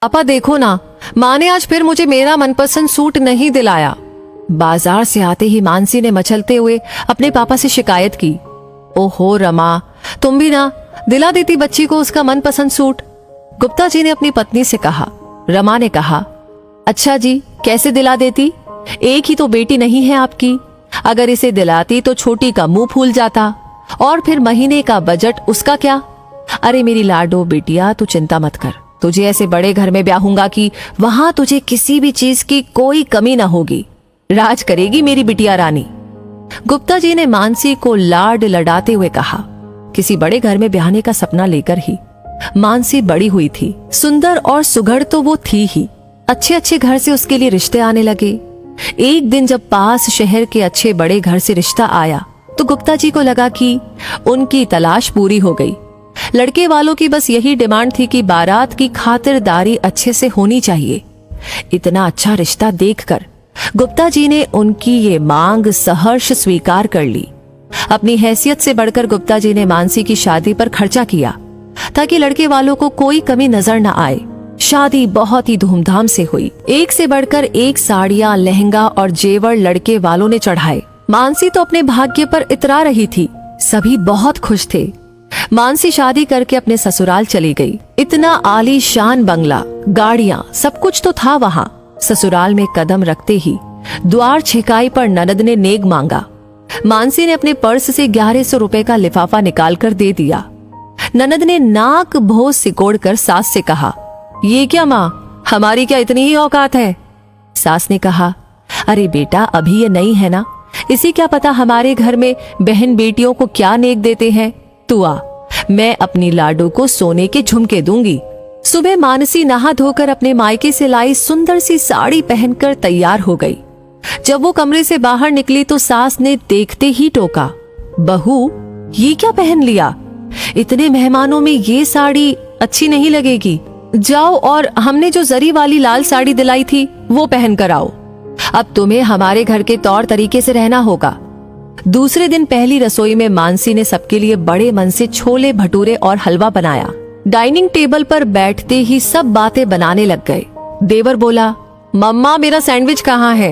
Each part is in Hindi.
पापा देखो ना, माँ ने आज फिर मुझे मेरा मनपसंद सूट नहीं दिलाया। बाजार से आते ही मानसी ने मचलते हुए अपने पापा से शिकायत की। ओहो रमा, तुम भी ना दिला देती बच्ची को उसका मनपसंद सूट। गुप्ता जी ने अपनी पत्नी से कहा। रमा ने कहा, अच्छा जी, कैसे दिला देती? एक ही तो बेटी नहीं है आपकी। अगर इसे दिलाती तो छोटी का मुंह फूल जाता, और फिर महीने का बजट उसका क्या? अरे मेरी लाडो बिटिया, तू चिंता मत कर। तुझे ऐसे बड़े घर में ब्याहूंगा कि वहां तुझे किसी भी चीज की कोई कमी ना होगी। राज करेगी मेरी बिटिया रानी। गुप्ता जी ने मानसी को लाड लडाते हुए कहा। किसी बड़े घर में ब्याहने का सपना लेकर ही मानसी बड़ी हुई थी। सुंदर और सुघड़ तो वो थी ही, अच्छे अच्छे घर से उसके लिए रिश्ते आने लगे। एक दिन जब पास शहर के अच्छे बड़े घर से रिश्ता आया तो गुप्ता जी को लगा कि उनकी तलाश पूरी हो गई। लड़के वालों की बस यही डिमांड थी कि बारात की खातिरदारी अच्छे से होनी चाहिए। इतना अच्छा रिश्ता देखकर गुप्ता जी ने उनकी ये मांग सहर्ष स्वीकार कर ली। अपनी हैसियत से बढ़कर गुप्ता जी ने मानसी की शादी पर खर्चा किया ताकि लड़के वालों को कोई कमी नजर न आए। शादी बहुत ही धूमधाम से हुई। एक से बढ़कर एक साड़ियां, लहंगा और जेवर लड़के वालों ने चढ़ाए। मानसी तो अपने भाग्य पर इतरा रही थी। सभी बहुत खुश थे। मानसी शादी करके अपने ससुराल चली गई। इतना आलीशान बंगला, गाड़ियां, सब कुछ तो था वहां। ससुराल में कदम रखते ही द्वार छिकाई पर ननद ने नेग मांगा। मानसी ने अपने पर्स से 1100 रुपए का लिफाफा निकालकर दे दिया। ननद ने नाक भों सिकोड़कर सास से कहा, ये क्या माँ, हमारी क्या इतनी ही औकात है? सास ने कहा, अरे बेटा, अभी ये नहीं है ना, इसी क्या पता हमारे घर में बहन बेटियों को क्या नेक देते हैं। तू आ, मैं अपनी लाडो को सोने के झुमके दूंगी। सुबह मानसी नहा धोकर अपने मायके से लाई सुंदर सी साड़ी पहनकर तैयार हो गई। जब वो कमरे से बाहर निकली तो सास ने देखते ही टोका, बहू ये क्या पहन लिया? इतने मेहमानों में ये साड़ी अच्छी नहीं लगेगी। जाओ और हमने जो जरी वाली लाल साड़ी दिलाई थी वो पहन कर आओ। अब तुम्हें हमारे घर के तौर तरीके से रहना होगा। दूसरे दिन पहली रसोई में मानसी ने सबके लिए बड़े मन से छोले भटूरे और हलवा बनाया। डाइनिंग टेबल पर बैठते ही सब बातें बनाने लग गए। देवर बोला, मम्मा मेरा सैंडविच कहाँ है?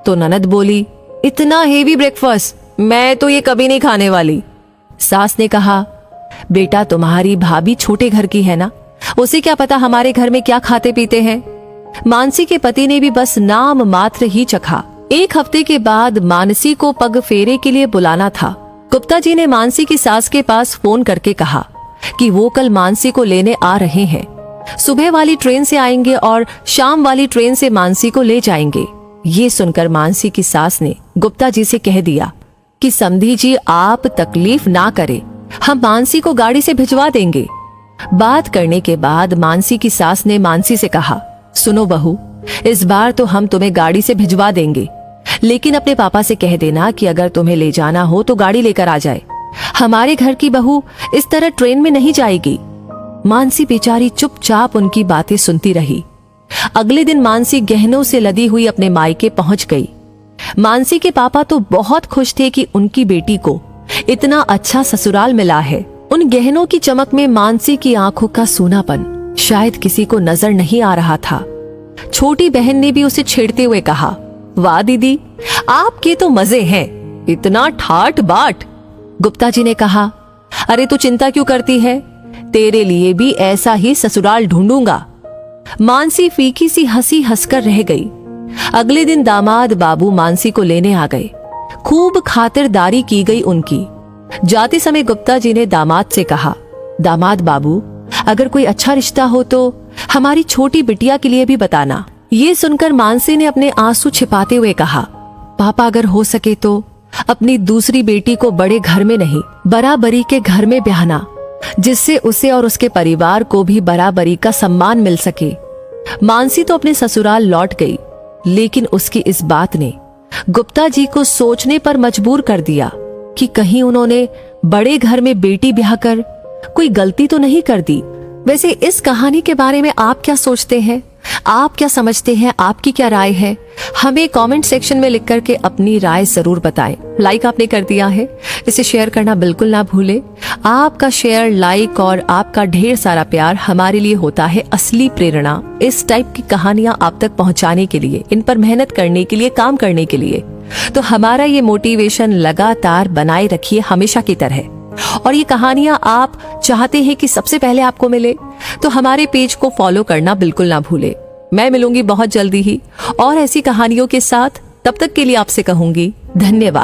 तो ननद बोली, इतना हेवी ब्रेकफास्ट, मैं तो ये कभी नहीं खाने वाली। सास ने कहा, बेटा तुम्हारी भाभी छोटे घर की है ना, उसे क्या पता हमारे घर में क्या खाते पीते हैं। मानसी के पति ने भी बस नाम मात्र ही चखा। एक हफ्ते के बाद मानसी को पग फेरे के लिए बुलाना था। गुप्ता जी ने मानसी की सास के पास फोन करके कहा कि वो कल मानसी को लेने आ रहे हैं। सुबह वाली ट्रेन से आएंगे और शाम वाली ट्रेन से मानसी को ले जाएंगे। ये सुनकर मानसी की सास ने गुप्ता जी से कह दिया कि समधी जी आप तकलीफ ना करें, हम मानसी को गाड़ी से भिजवा देंगे। बात करने के बाद मानसी की सास ने मानसी से कहा, सुनो बहू, इस बार तो हम तुम्हें गाड़ी से भिजवा देंगे, लेकिन अपने पापा से कह देना कि अगर तुम्हें ले जाना हो तो गाड़ी लेकर आ जाए। हमारे घर की बहू इस तरह ट्रेन में नहीं जाएगी। मानसी बेचारी चुपचाप उनकी बातें सुनती रही। अगले दिन मानसी गहनों से लदी हुई अपने मायके पहुंच गई। मानसी के पापा तो बहुत खुश थे कि उनकी बेटी को इतना अच्छा ससुराल मिला है। उन गहनों की चमक में मानसी की आंखों का सूनापन शायद किसी को नजर नहीं आ रहा था। छोटी बहन ने भी उसे छेड़ते हुए कहा, वाह दीदी, आपके तो मजे हैं, इतना ठाट बाट। गुप्ता जी ने कहा, अरे तू चिंता क्यों करती है, तेरे लिए भी ऐसा ही ससुराल ढूंढूंगा। मानसी फीकी सी हंसी हंसकर रह गई। अगले दिन दामाद बाबू मानसी को लेने आ गए। खूब खातिरदारी की गई उनकी। जाते समय गुप्ता जी ने दामाद से कहा, दामाद बाबू, अगर कोई अच्छा रिश्ता हो तो हमारी छोटी बिटिया के लिए भी बताना। ये सुनकर मानसी ने अपने आंसू छिपाते हुए कहा, पापा अगर हो सके तो अपनी दूसरी बेटी को बड़े घर में नहीं, बराबरी के घर में ब्याहना, जिससे उसे और उसके परिवार को भी बराबरी का सम्मान मिल सके। मानसी तो अपने ससुराल लौट गई, लेकिन उसकी इस बात ने गुप्ता जी को सोचने पर मजबूर कर दिया कि कहीं उन्होंने बड़े घर में बेटी ब्याह कर कोई गलती तो नहीं कर दी। वैसे इस कहानी के बारे में आप क्या सोचते हैं? आप क्या समझते हैं, आपकी क्या राय है? हमें कमेंट सेक्शन में लिख करके अपनी राय जरूर बताएं। लाइक आपने कर दिया है, इसे शेयर करना बिल्कुल ना भूलें। आपका शेयर, लाइक और आपका ढेर सारा प्यार हमारे लिए होता है असली प्रेरणा इस टाइप की कहानियां आप तक पहुंचाने के लिए, इन पर मेहनत करने के लिए, काम करने के लिए। तो हमारा ये मोटिवेशन लगातार बनाए रखिए हमेशा की तरह। और ये कहानियां आप चाहते हैं कि सबसे पहले आपको मिले, तो हमारे पेज को फॉलो करना बिल्कुल ना भूले। मैं मिलूंगी बहुत जल्दी ही और ऐसी कहानियों के साथ। तब तक के लिए आपसे कहूंगी धन्यवाद।